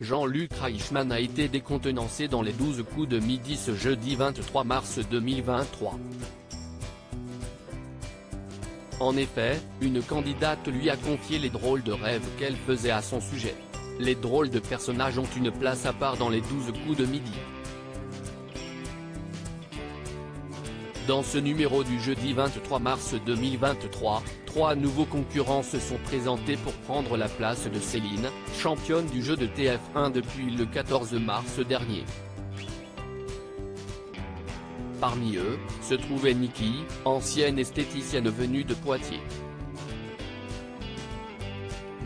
Jean-Luc Reichmann a été décontenancé dans les 12 coups de midi ce jeudi 23 mars 2023. En effet, une candidate lui a confié les drôles de rêves qu'elle faisait à son sujet. Les drôles de personnages ont une place à part dans les 12 coups de midi. Dans ce numéro du jeudi 23 mars 2023, 3 nouveaux concurrents se sont présentés pour prendre la place de Céline, championne du jeu de TF1 depuis le 14 mars dernier. Parmi eux, se trouvait Niki, ancienne esthéticienne venue de Poitiers.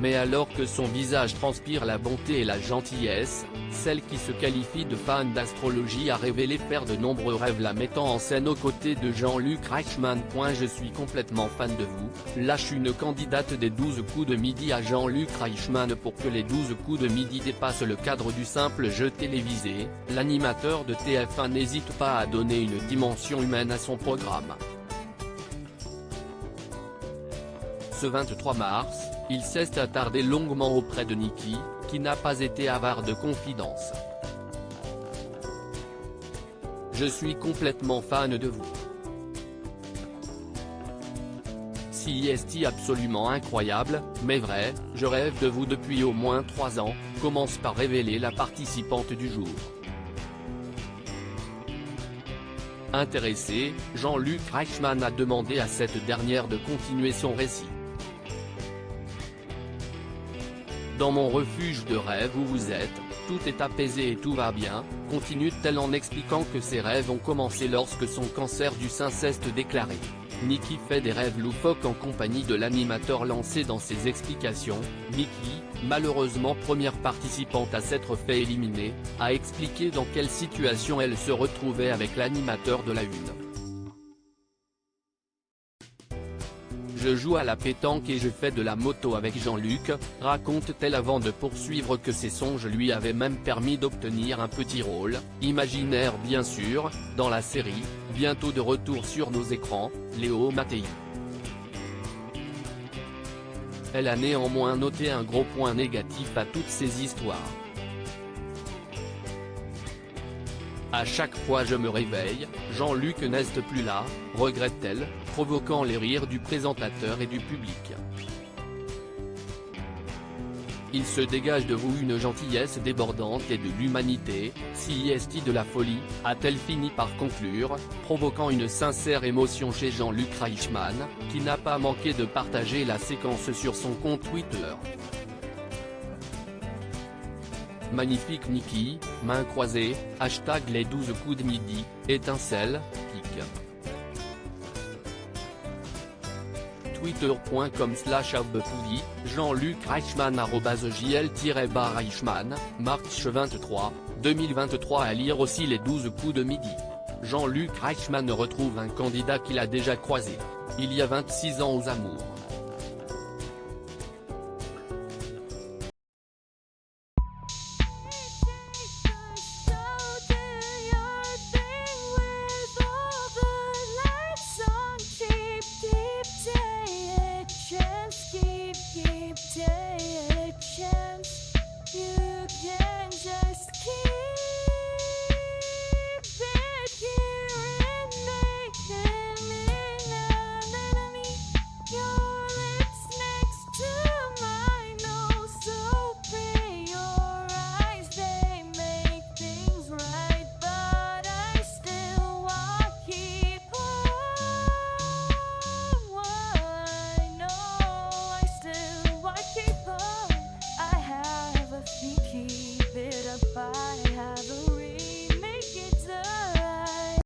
Mais alors que son visage transpire la bonté et la gentillesse, celle qui se qualifie de fan d'astrologie a révélé faire de nombreux rêves la mettant en scène aux côtés de Jean-Luc Reichmann. Je suis complètement fan de vous, lâche une candidate des 12 coups de midi à Jean-Luc Reichmann. Pour que les 12 coups de midi dépassent le cadre du simple jeu télévisé, l'animateur de TF1 n'hésite pas à donner une dimension humaine à son programme. Ce 23 mars, il s'est attardé longuement auprès de Niki, qui n'a pas été avare de confidences. Je suis complètement fan de vous. C'est absolument incroyable, mais vrai, je rêve de vous depuis au moins 3 ans, commence par révéler la participante du jour. Intéressé, Jean-Luc Reichmann a demandé à cette dernière de continuer son récit. Dans mon refuge de rêve où vous êtes, tout est apaisé et tout va bien, continue-t-elle en expliquant que ses rêves ont commencé lorsque son cancer du sein s'est déclaré. Niki fait des rêves loufoques en compagnie de l'animateur lancé dans ses explications. Niki, malheureusement première participante à s'être fait éliminer, a expliqué dans quelle situation elle se retrouvait avec l'animateur de la Une. Je joue à la pétanque et je fais de la moto avec Jean-Luc, raconte-t-elle avant de poursuivre que ses songes lui avaient même permis d'obtenir un petit rôle, imaginaire bien sûr, dans la série, bientôt de retour sur nos écrans, Léo Mattei. Elle a néanmoins noté un gros point négatif à toutes ces histoires. À chaque fois je me réveille, Jean-Luc n'est plus là, regrette-t-elle, provoquant les rires du présentateur et du public. Il se dégage de vous une gentillesse débordante et de l'humanité, c'est de la folie, a-t-elle fini par conclure, provoquant une sincère émotion chez Jean-Luc Reichmann, qui n'a pas manqué de partager la séquence sur son compte Twitter. Magnifique Niki, main croisée, hashtag les 12 coups de midi, étincelle, pique. Twitter.com/avbepouvi, Jean-Luc Reichmann @jl-Reichmann, March 23, 2023. À lire aussi les 12 coups de midi. Jean-Luc Reichmann retrouve un candidat qu'il a déjà croisé. Il y a 26 ans aux amours.